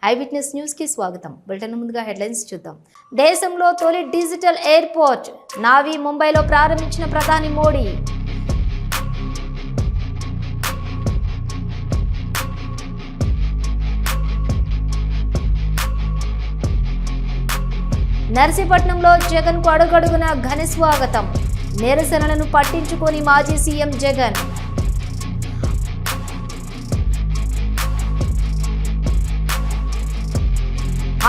I witness news కి స్వాగతం. Bulletin ముందుగా హెడ్లైన్స్ చూద్దాం. దేశంలో తొలి డిజిటల్ ఎయిర్పోర్ట్ నావీ ముంబైలో ప్రారంభించిన ప్రధాని మోడీ. నర్సీపట్నంలో జగన్ కు అడుగడుగున ఘన స్వాగతం. నిరసనలను పట్టించుకొని మాజీ సీఎం జగన్.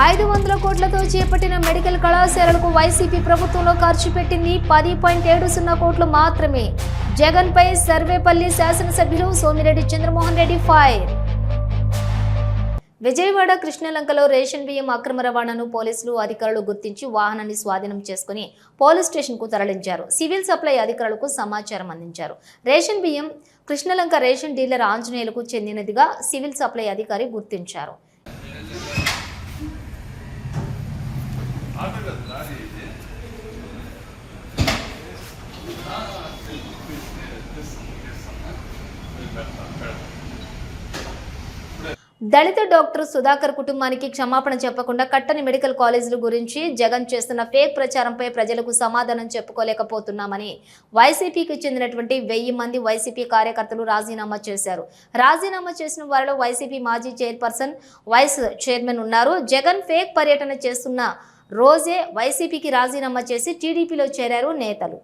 $500 కోట్లతో చేపట్టిన మెడికల్ కళాశాలలకు వైసీపీ ప్రభుత్వంలో ఖర్చు పెట్టింది 10.70 కోట్లు మాత్రమే. జగన్ పై సర్వేపల్లి శాసనసభ్యులు సోమిరెడ్డి చంద్రమోహన్ రెడ్డి ఫైర్. విజయవాడ కృష్ణలంకలో రేషన్ బియ్యం అక్రమ రవాణాను పోలీసులు అధికారులు గుర్తించి వాహనాన్ని స్వాధీనం చేసుకుని పోలీస్ స్టేషన్ కు తరలించారు. సివిల్ సప్లై అధికారులకు సమాచారం అందించారు. రేషన్ బియ్యం కృష్ణలంక రేషన్ డీలర్ ఆంజనేయులకు చెందినదిగా సివిల్ సప్లై అధికారి గుర్తించారు. దళిత డాక్టర్ సుధాకర్ కుటుంబానికి క్షమాపణ చెప్పకుండా కట్టని మెడికల్ కాలేజీల గురించి జగన్ చేస్తున్న ఫేక్ ప్రచారంపై ప్రజలకు సమాధానం చెప్పుకోలేకపోతున్నామని వైసీపీకి చెందినటువంటి 1000 మంది వైసీపీ కార్యకర్తలు రాజీనామా చేశారు. రాజీనామా చేసిన వారిలో వైసీపీ మాజీ చైర్పర్సన్, వైస్ చైర్మన్ ఉన్నారు. జగన్ ఫేక్ పర్యటన చేస్తున్న రోజే వైసీపీకి రాజీనామా చేసి టీడీపీలో చేరారు నేతలు.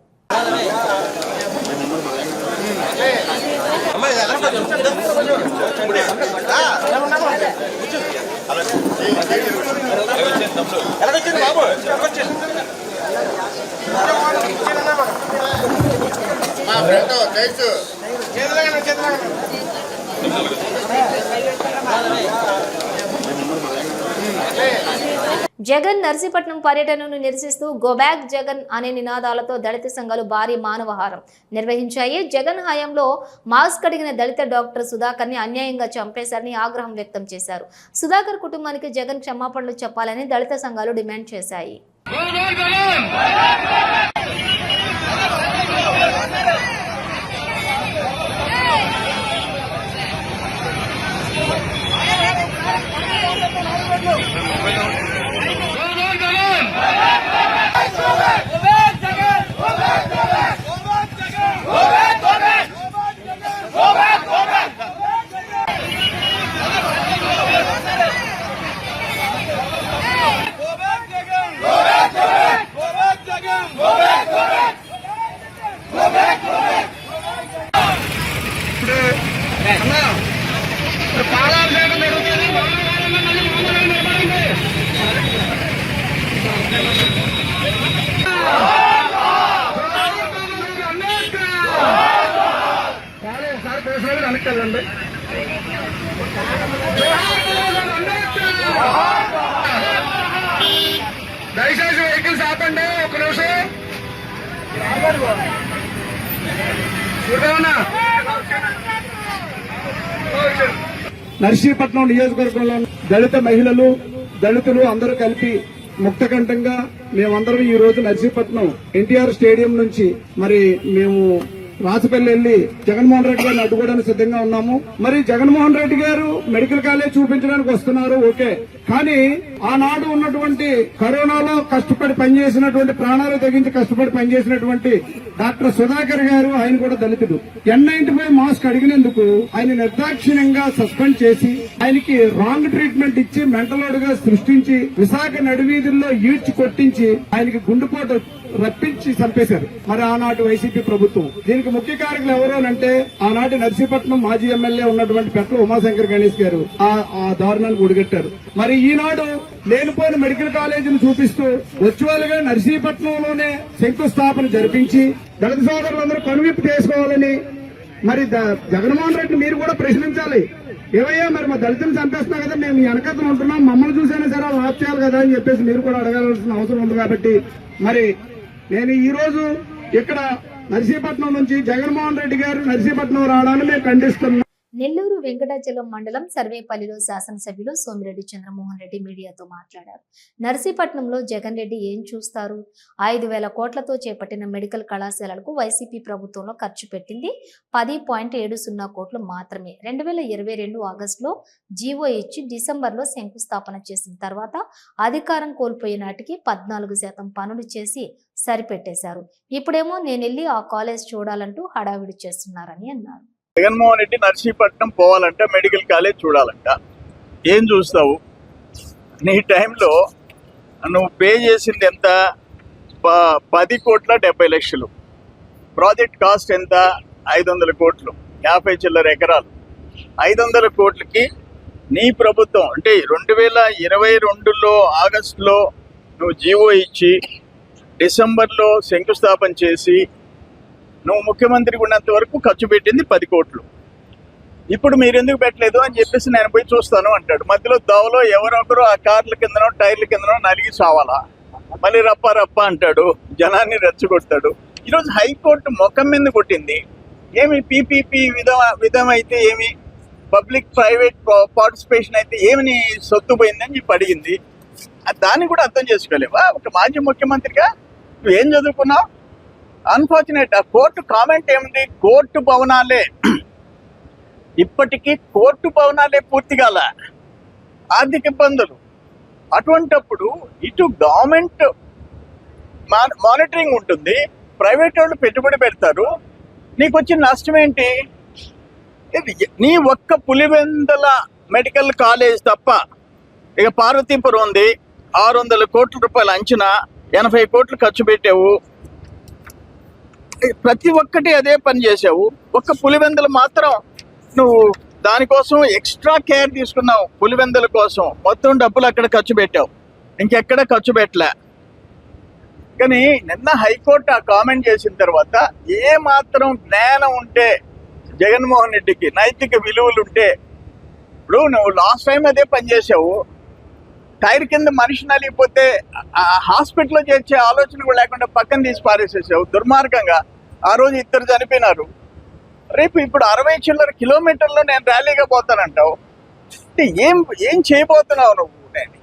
జగన్ నర్సీపట్నం పర్యటనను నిరసిస్తూ గోబ్యాక్ జగన్ అనే నినాదాలతో దళిత సంఘాలు భారీ మానవహారం నిర్వహించాయి. జగన్ హయాంలో మాస్క్ అడిగిన దళిత డాక్టర్ సుధాకర్ ని అన్యాయంగా చంపేశారని ఆగ్రహం వ్యక్తం చేశారు. సుధాకర్ కుటుంబానికి జగన్ క్షమాపణలు చెప్పాలని దళిత సంఘాలు డిమాండ్ చేశాయి. దయచేసి వెహికల్స్ ఆపండి, ఒక నిమిషం. నర్సీపట్నం నియోజకవర్గంలో దళిత మహిళలు, దళితులు అందరూ కలిపి ముక్తకంఠంగా మేమందరం ఈ రోజు నర్సీపట్నం ఎన్టీఆర్ స్టేడియం నుంచి మరి మేము రాచపల్లి వెళ్లి జగన్మోహన్ రెడ్డి గారిని అడ్డుకోవడానికి సిద్ధంగా ఉన్నాము. మరి జగన్మోహన్ రెడ్డి గారు మెడికల్ కాలేజ్ చూపించడానికి వస్తున్నారు, ఓకే. కానీ ఆనాడు ఉన్నటువంటి కరోనాలో కష్టపడి పనిచేసినటువంటి, ప్రాణాలు తెగించి కష్టపడి పనిచేసినటువంటి డాక్టర్ సుధాకర్ గారు, ఆయన కూడా దళితుడు, N95 మాస్క్ అడిగినందుకు ఆయన నిర్దాక్షిణ్యంగా సస్పెండ్ చేసి ఆయనకి రాంగ్ ట్రీట్మెంట్ ఇచ్చి మెంటలోడుగా సృష్టించి విశాఖ నడివీధుల్లో ఈడ్చి కొట్టించి ఆయనకి గుండెపోటు రప్పించి చంపేశారు మరి ఆనాటి వైసీపీ ప్రభుత్వం. దీనికి ముఖ్య కారకులు ఎవరు అంటే ఆనాటి నర్సీపట్నం మాజీ ఎమ్మెల్యే ఉన్నటువంటి పెట్ల ఉమాశంకర్ గణేష్ గారు ఆ దారుణాన్ని ఒడిగట్టారు. మరి ఈనాడు లేనిపోయిన మెడికల్ కాలేజీని చూపిస్తూ వర్చువల్గా నర్సీపట్నంలోనే శంకుస్థాపన జరిపించి దళిత సోదరులందరూ కనువిప్పు చేసుకోవాలని మరి జగన్మోహన్ రెడ్డి మీరు కూడా ప్రశ్నించాలి. ఏవయ్యా మరి మా దళితులు చంపేస్తున్నా కదా, మేము వెనకతను ఉంటున్నాం, మమ్మల్ని చూసైనా సరే ఆఫ్ చేయాలి కదా అని చెప్పేసి మీరు కూడా అడగాల్సిన అవసరం ఉంది. కాబట్టి మరి నేను ఈ రోజు ఇక్కడ నర్సీపట్నం నుంచి జగన్మోహన్ రెడ్డి గారు నర్సీపట్నం రావడాన్ని మేము ఖండిస్తున్నాం. నెల్లూరు వెంకటాచలం మండలం సర్వేపల్లిలో శాసనసభ్యులు సోమిరెడ్డి చంద్రమోహన్ రెడ్డి మీడియాతో మాట్లాడారు. నర్సీపట్నంలో జగన్ రెడ్డి ఏం చూస్తారు? 5,000 కోట్లతో చేపట్టిన మెడికల్ కళాశాలలకు వైసీపీ ప్రభుత్వంలో ఖర్చు పెట్టింది 10.70 కోట్లు మాత్రమే. 2022 ఆగస్టులో జీవో ఇచ్చి డిసెంబర్లో శంకుస్థాపన చేసిన తర్వాత అధికారం కోల్పోయే నాటికి 14% పనులు చేసి సరిపెట్టేశారు. ఇప్పుడేమో నేనెళ్ళి ఆ కాలేజ్ చూడాలంటూ హడావిడి చేస్తున్నారని అన్నారు. జగన్మోహన్ రెడ్డి నర్సీపట్నం పోవాలంట, మెడికల్ కాలేజ్ చూడాలంట. ఏం చూస్తావు? నీ టైంలో నువ్వు పే చేసింది ఎంత? 10,70,00,000. ప్రాజెక్ట్ కాస్ట్ ఎంత? 500 కోట్లు, 50 చిల్లర ఎకరాలు. 500 కోట్లకి నీ ప్రభుత్వం అంటే 2022లో ఆగస్టులో నువ్వు జీవో ఇచ్చి డిసెంబర్లో శంకుస్థాపన చేసి నువ్వు ముఖ్యమంత్రి ఉన్నంత వరకు ఖర్చు పెట్టింది 10 కోట్లు. ఇప్పుడు మీరు ఎందుకు పెట్టలేదు అని చెప్పేసి నేను పోయి చూస్తాను అంటాడు. మధ్యలో దోవలో ఎవరొకరు ఆ కార్ల కిందనో టైర్ల కిందనో నలిగి సావాలా, మళ్ళీ రప్ప రప్ప అంటాడు, జనాన్ని రెచ్చగొడతాడు. ఈరోజు హైకోర్టు ముఖం మీద కొట్టింది. ఏమి పీపీపీ విధం అయితే ఏమి, పబ్లిక్ ప్రైవేట్ పార్టిసిపేషన్ అయితే ఏమి సొత్తు పోయిందని చెప్పి అడిగింది. దాన్ని కూడా అర్థం చేసుకోలేవా? ఒక మాజీ ముఖ్యమంత్రిగా నువ్వు ఏం చదువుకున్నావు? అన్ఫార్చునేట్. ఆ కోర్టు కామెంట్ ఏముంది? కోర్టు భవనాలే, ఇప్పటికీ కోర్టు భవనాలే పూర్తి కాల, ఆర్థిక ఇబ్బందులు. అటువంటప్పుడు ఇటు గవర్నమెంట్ మానిటరింగ్ ఉంటుంది, ప్రైవేట్ వాళ్ళు పెట్టుబడి పెడతారు, నీకు వచ్చిన నష్టం ఏంటి? నీ ఒక్క పులివెందల మెడికల్ కాలేజ్ తప్ప, ఇక పార్వతీపురం ఉంది, 600 కోట్ల రూపాయల అంచనా, 80 కోట్లు ఖర్చు పెట్టావు. ప్రతి ఒక్కటి అదే పని చేసావు. ఒక్క పులివెందులు మాత్రం నువ్వు దానికోసం ఎక్స్ట్రా కేర్ తీసుకున్నావు. పులివెందుల కోసం మొత్తం డబ్బులు అక్కడ ఖర్చు పెట్టావు, ఇంకెక్కడ ఖర్చు పెట్టలే. కానీ నిన్న హైకోర్టు ఆ కామెంట్ చేసిన తర్వాత ఏ మాత్రం జ్ఞానం ఉంటే జగన్మోహన్ రెడ్డికి, నైతిక విలువలు ఉంటే, ఇప్పుడు నువ్వు లాస్ట్ టైం అదే పని చేసావు. టైర్ కింద మనిషి నలిగిపోతే హాస్పిటల్లో చేర్చే ఆలోచన కూడా లేకుండా పక్కన తీసి పారేసేసావు దుర్మార్గంగా. ఆ రోజు 2 చనిపోయినారు. రేపు ఇప్పుడు 60 చిల్లర కిలోమీటర్లో నేను ర్యాలీగా పోతానంటావు. ఏం చేయబోతున్నావు నువ్వు? నేను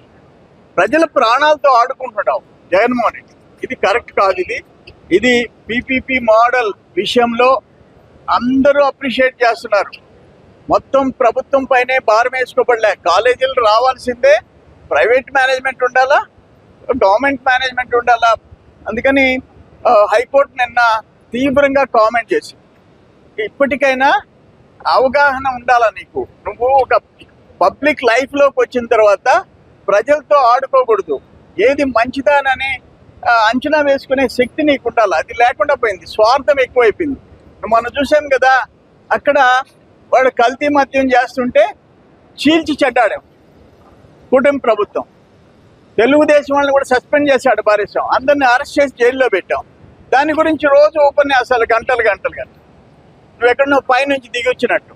ప్రజల ప్రాణాలతో ఆడుకుంటున్నావు జగన్మోహన్ రెడ్డి. ఇది కరెక్ట్ కాదు. ఇది పీపీపీ మోడల్ విషయంలో అందరూ అప్రిషియేట్ చేస్తున్నారు. మొత్తం ప్రభుత్వం పైనే భారం వేసుకోబడలే. కాలేజీలు రావాల్సిందే, ప్రైవేట్ మేనేజ్మెంట్ ఉండాలా, గవర్నమెంట్ మేనేజ్మెంట్ ఉండాలా. అందుకని హైకోర్టు నిన్న తీవ్రంగా కామెంట్ చేసి, ఇప్పటికైనా అవగాహన ఉండాలా నీకు. నువ్వు ఒక పబ్లిక్ లైఫ్లోకి వచ్చిన తర్వాత ప్రజలతో ఆడుకోకూడదు. ఏది మంచిదానని అంచనా వేసుకునే శక్తి నీకు ఉండాలి. అది లేకుండా పోయింది, స్వార్థం ఎక్కువైపోయింది. మనం చూసాం కదా, అక్కడ వాడు కల్తీ మద్యం చేస్తుంటే చీల్చి చెడ్డాడు కూటమి ప్రభుత్వం. తెలుగుదేశం వాళ్ళని కూడా సస్పెండ్ చేశాడు, పారేసాం. అందరిని అరెస్ట్ చేసి జైల్లో పెట్టాం. దాని గురించి రోజు ఉపన్యాసాలు గంటలు. నువ్వు ఎక్కడో పైనుంచి దిగి వచ్చినట్టు.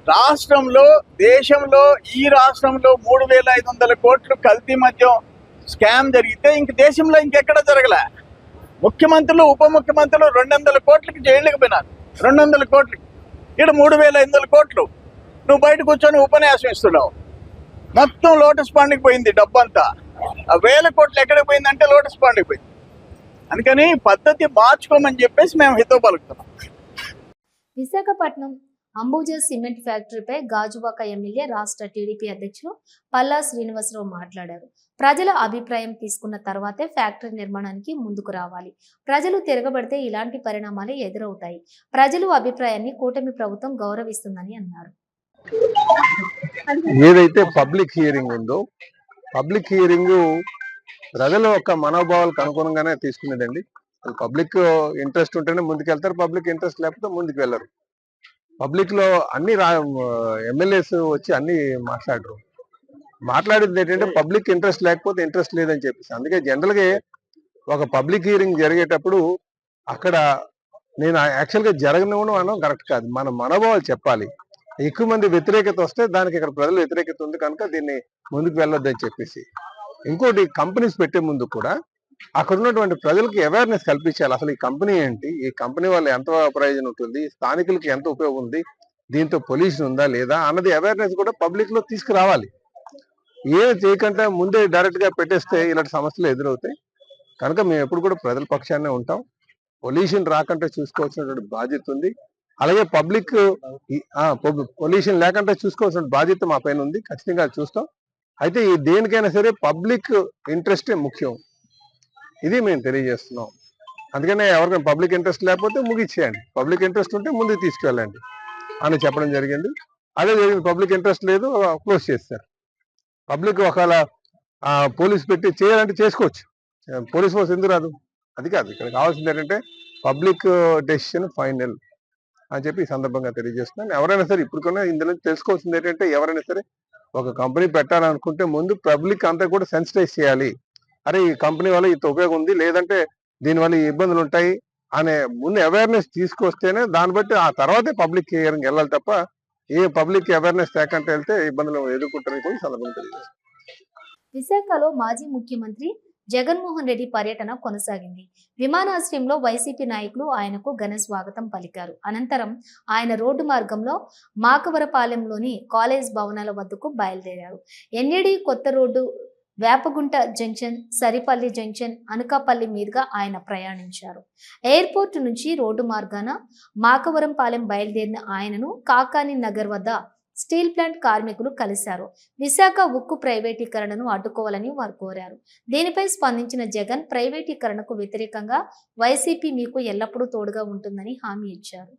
రాష్ట్రంలో, దేశంలో, ఈ రాష్ట్రంలో 3,500 కోట్లు కల్తీ మద్యం స్కామ్ జరిగితే ఇంక దేశంలో ఇంకెక్కడ జరగలే. ముఖ్యమంత్రులు, ఉప ముఖ్యమంత్రులు 200 కోట్లకి జైళ్ళకి పోయినారు. 200 కోట్లకి, ఇక్కడ 3,500 కోట్లు. నువ్వు బయట కూర్చొని ఉపన్యాసం ఇస్తున్నావు. మొత్తం లోటస్ పాండ్కి పోయింది డబ్బంతా. ఆ 1,000 కోట్లు ఎక్కడికి పోయిందంటే లోటస్ పాండ్కి పోయింది. అందుకని పద్ధతి మార్చుకోమని చెప్పేసి మేము హితో పలుకుతున్నాం. విశాఖపట్నం అంబుజా సిమెంట్ ఫ్యాక్టరీపై గాజువాక ఎమ్మెల్యే రాష్ట్ర టీడీపీ అధ్యక్షులు పల్లా శ్రీనివాసరావు మాట్లాడారు. ప్రజల అభిప్రాయం తీసుకున్న తర్వాతే ఫ్యాక్టరీ నిర్మాణానికి ముందుకు రావాలి. ప్రజలు తిరగబడితే ఇలాంటి పరిణామాలే ఎదురవుతాయి. ప్రజల అభిప్రాయాన్ని కూటమి ప్రభుత్వం గౌరవిస్తుందని అన్నారు. ఏదైతే పబ్లిక్ హియరింగ్ ఉందో, పబ్లిక్ హియరింగ్ ప్రజల యొక్క మనోభావాలకు అనుగుణంగానే తీసుకునేదండి. పబ్లిక్ ఇంట్రెస్ట్ ఉంటేనే ముందుకెళ్తారు, పబ్లిక్ ఇంట్రెస్ట్ లేకపోతే ముందుకు వెళ్ళరు. పబ్లిక్ లో అన్ని ఎమ్మెల్యేస్ వచ్చి అన్ని మాట్లాడేది ఏంటంటే పబ్లిక్ ఇంట్రెస్ట్ లేకపోతే ఇంట్రెస్ట్ లేదని చెప్పేసి. అందుకే జనరల్ గా ఒక పబ్లిక్ హియరింగ్ జరిగేటప్పుడు అక్కడ నేను యాక్చువల్ గా జరగనివ్వడం అనడం కరెక్ట్ కాదు. మన మనోభావాలు చెప్పాలి. ఎక్కువ మంది వ్యతిరేకత వస్తే దానికి ఇక్కడ ప్రజల వ్యతిరేకత ఉంది కనుక దీన్ని ముందుకు వెళ్ళొద్దని చెప్పేసి. ఇంకోటి, కంపెనీస్ పెట్టే ముందు కూడా అక్కడ ఉన్నటువంటి ప్రజలకి అవేర్నెస్ కల్పించాలి. అసలు ఈ కంపెనీ ఏంటి, ఈ కంపెనీ వల్ల ఎంత ప్రయోజనం ఉంటుంది, స్థానికులకి ఎంత ఉపయోగం ఉంది, దీంతో పొల్యూషన్ ఉందా లేదా అన్నది అవేర్నెస్ కూడా పబ్లిక్ లో తీసుకురావాలి. ఏమి చేయకుండా ముందే డైరెక్ట్ గా పెట్టేస్తే ఇలాంటి సమస్యలు ఎదురవుతాయి. కనుక మేము ఎప్పుడు కూడా ప్రజల పక్షాన్నే ఉంటాం. పొల్యూషన్ రాకుండా చూసుకోవాల్సినటువంటి బాధ్యత ఉంది. అలాగే పబ్లిక్ పొల్యూషన్ లేకుండా చూసుకోవాల్సిన బాధ్యత మా పైన ఉంది. ఖచ్చితంగా చూస్తాం. అయితే ఈ దేనికైనా సరే పబ్లిక్ ఇంట్రెస్టే ముఖ్యం. ఇది మేము తెలియజేస్తున్నాం. అందుకనే ఎవరికైనా పబ్లిక్ ఇంట్రెస్ట్ లేకపోతే ముగిచ్చేయండి, పబ్లిక్ ఇంట్రెస్ట్ ఉంటే ముందుకు తీసుకెళ్ళండి అని చెప్పడం జరిగింది. అదే జరిగింది. పబ్లిక్ ఇంట్రెస్ట్ లేదు, క్లోజ్ చేస్తారు. పబ్లిక్ ఒకవేళ పోలీస్ పెట్టి చేయాలంటే చేసుకోవచ్చు. పోలీస్ ఫోర్స్ ఎందుకు రాదు? అది కాదు. ఇక్కడ కావాల్సింది ఏంటంటే పబ్లిక్ డెసిషన్ ఫైనల్ అని చెప్పి ఈ సందర్భంగా తెలియజేస్తున్నాను. ఎవరైనా సరే ఇప్పుడు కొన్నా ఇందులో తెలుసుకోవాల్సింది ఏంటంటే ఎవరైనా సరే ఒక కంపెనీ పెట్టాలనుకుంటే ముందు పబ్లిక్ అంతా కూడా సెన్సిటైజ్ చేయాలి. అరే ఈ కంపెనీ వల్ల ఇంత ఉపయోగం ఉంది, లేదంటే దీనివల్ల ఈ ఇబ్బందులు ఉంటాయి అనే ముందు అవేర్నెస్ తీసుకొస్తేనే దాన్ని బట్టి ఆ తర్వాతే పబ్లిక్ హియరింగ్ వెళ్ళాలి తప్ప ఏ పబ్లిక్ అవేర్నెస్ లేకుండా వెళ్తే ఇబ్బందులు ఎదుర్కొంటారని కూడా ఈ సందర్భంగా తెలియజేస్తాను. విశాఖలో మాజీ ముఖ్యమంత్రి జగన్మోహన్ రెడ్డి పర్యటన కొనసాగింది. విమానాశ్రయంలో వైసీపీ నాయకులు ఆయనకు ఘన స్వాగతం పలికారు. అనంతరం ఆయన రోడ్డు మార్గంలో మాకవరపాలెంలోని కాలేజ్ భవనాల వద్దకు బయలుదేరారు. ఎన్ఏడి కొత్త road, Vepagunta junction, Saripalli junction, Anakapalli మీదుగా ఆయన ప్రయాణించారు. ఎయిర్పోర్ట్ నుంచి రోడ్డు మార్గాన మాకవరంపాలెం బయలుదేరిన ఆయనను కాకాని నగర్ వద్ద స్టీల్ ప్లాంట్ కార్మికులు కలిశారు. విశాఖ ఉక్కు ప్రైవేటీకరణను అడ్డుకోవాలని వారు కోరారు. దీనిపై స్పందించిన జగన్ ప్రైవేటీకరణకు వ్యతిరేకంగా వైసీపీ మీకు ఎల్లప్పుడూ తోడుగా ఉంటుందని హామీ ఇచ్చారు.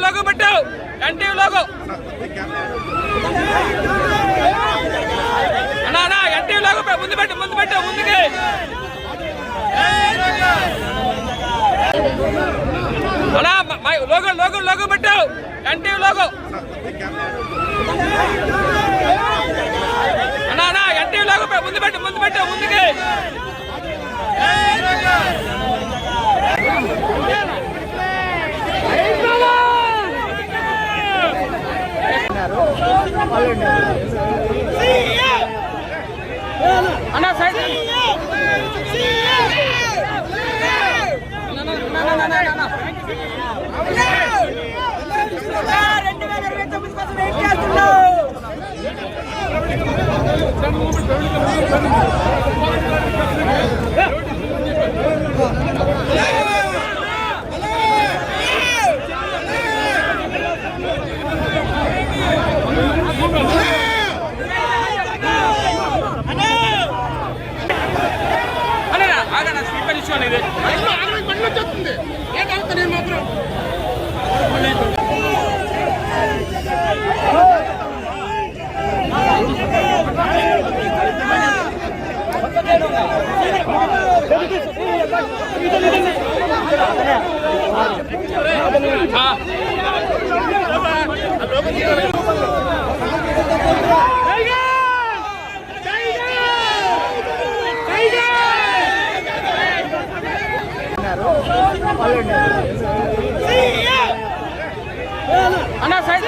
లోగో పెట్టు ఎన్టీవీ లోగో అన్నా ఎన్టీవీ లోగో ముందు పెట్టు ముందుకి అన్నా లోగో పెట్టు ఎన్టీవీ లోగో అన్నా ఎన్టీవీ లోగో ముందు పెట్టు ముందుకి అన్నా సైడ్ అన్నా సైడ్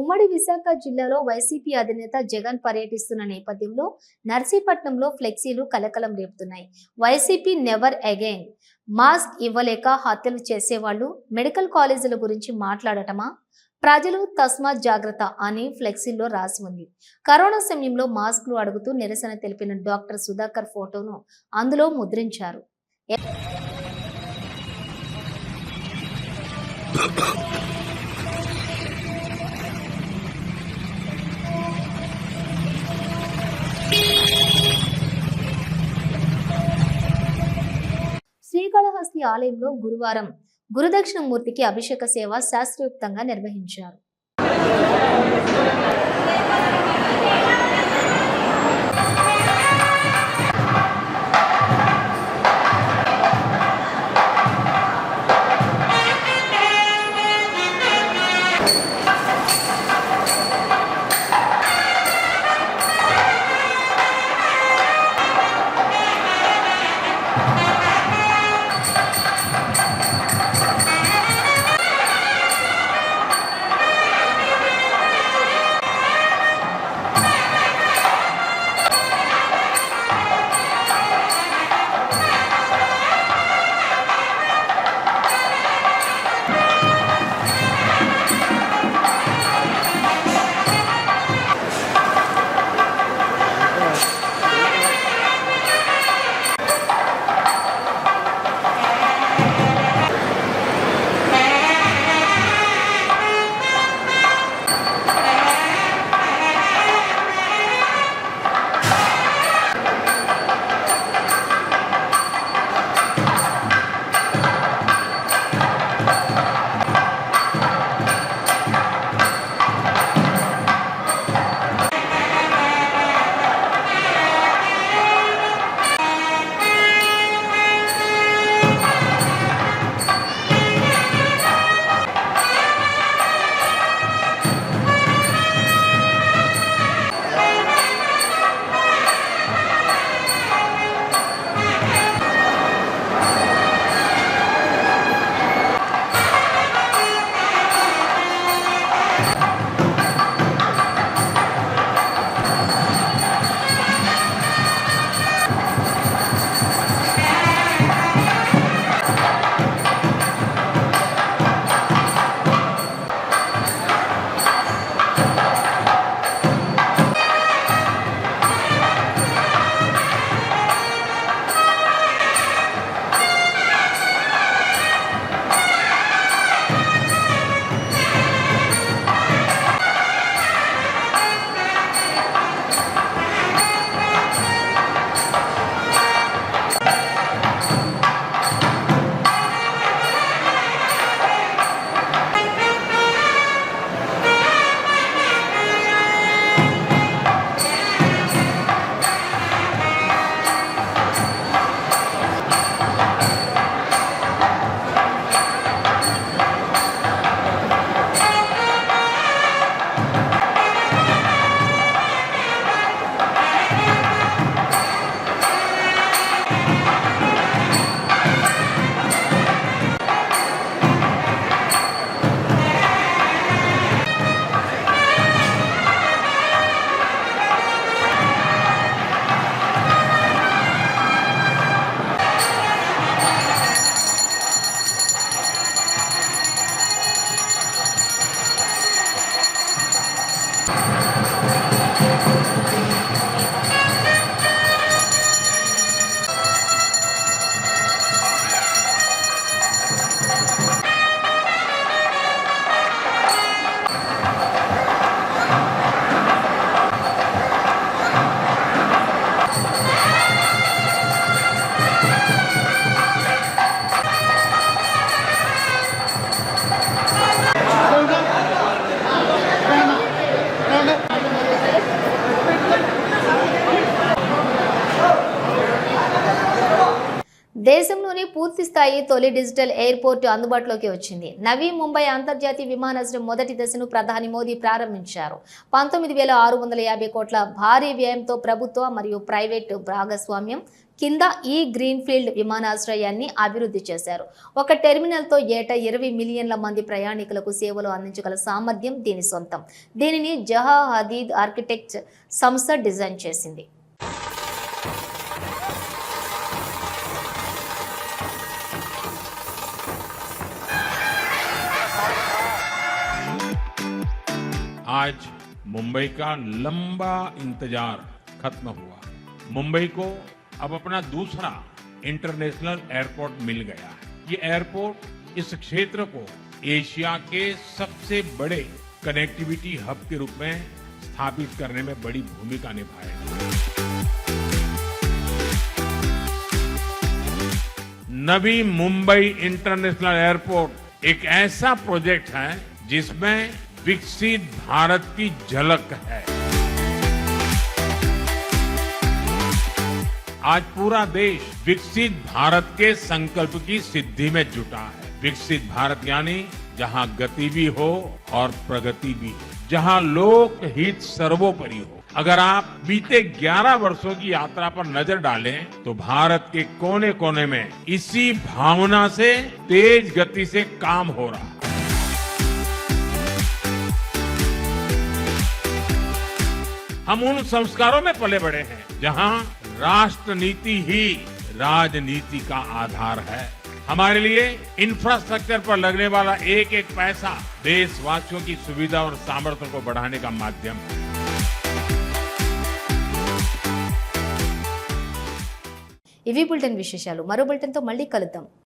ఉమ్మడి విశాఖ జిల్లాలో వైసీపీ అధినేత జగన్ పర్యటిస్తున్న నేపథ్యంలో నర్సీపట్నంలో ఫ్లెక్సీలు కలకలం రేపుతున్నాయి. వైసీపీ నెవర్ అగైన్, మాస్క్ ఇవ్వలేక హత్యలు చేసేవాళ్లు, మెడికల్ కాలేజీల గురించి మాట్లాడటమా, ప్రజలు తస్మాత్ జాగ్రత్త అని ఫ్లెక్సీల్లో రాసి ఉంది. కరోనా సమయంలో మాస్కులు అడుగుతూ నిరసన తెలిపిన డాక్టర్ సుధాకర్ ఫోటోను అందులో ముద్రించారు. శ్రీకాళహస్తి ఆలయంలో గురువారం గురుదక్షిణమూర్తికి అభిషేక సేవ శాస్త్రోక్తంగా నిర్వహించారు. దేశంలోనే పూర్తి స్థాయి తొలి డిజిటల్ ఎయిర్పోర్ట్ అందుబాటులోకి వచ్చింది. నవీ ముంబై అంతర్జాతీయ విమానాశ్రయం మొదటి దశను ప్రధాని మోదీ ప్రారంభించారు. 19,650 కోట్ల భారీ వ్యయంతో ప్రభుత్వ మరియు ప్రైవేటు భాగస్వామ్యం కింద ఈ గ్రీన్ఫీల్డ్ విమానాశ్రయాన్ని అభివృద్ధి చేశారు. ఒక టెర్మినల్తో ఏటా 20 మిలియన్ల మంది ప్రయాణికులకు సేవలు అందించగల సామర్థ్యం దీని సొంతం. దీనిని జహా హదీద్ ఆర్కిటెక్ట్ సంస్థ డిజైన్ చేసింది. आज मुंबई का लंबा इंतजार खत्म हुआ। मुंबई को अब अपना दूसरा इंटरनेशनल एयरपोर्ट मिल गया है। ये एयरपोर्ट इस क्षेत्र को एशिया के सबसे बड़े कनेक्टिविटी हब के रूप में स्थापित करने में बड़ी भूमिका निभाएगा। नवी मुंबई इंटरनेशनल एयरपोर्ट एक ऐसा प्रोजेक्ट है जिसमें विकसित भारत की झलक है। आज पूरा देश विकसित भारत के संकल्प की सिद्धि में जुटा है। विकसित भारत यानी जहां गति भी हो और प्रगति भी हो, जहां लोक हित सर्वोपरि हो। अगर आप बीते 11 वर्षों की यात्रा पर नजर डालें तो भारत के कोने कोने में इसी भावना से तेज गति से काम हो रहा है। हम उन संस्कारों में पले बड़े हैं जहां राष्ट्र नीति ही राजनीति का आधार है। हमारे लिए इंफ्रास्ट्रक्चर पर लगने वाला एक एक पैसा देशवासियों की सुविधा और सामर्थ्य को बढ़ाने का माध्यम है। ఇవి బులెటిన్ విశేషాలు. మరో బులెటిన్తో మళ్ళీ కలుద్దాం.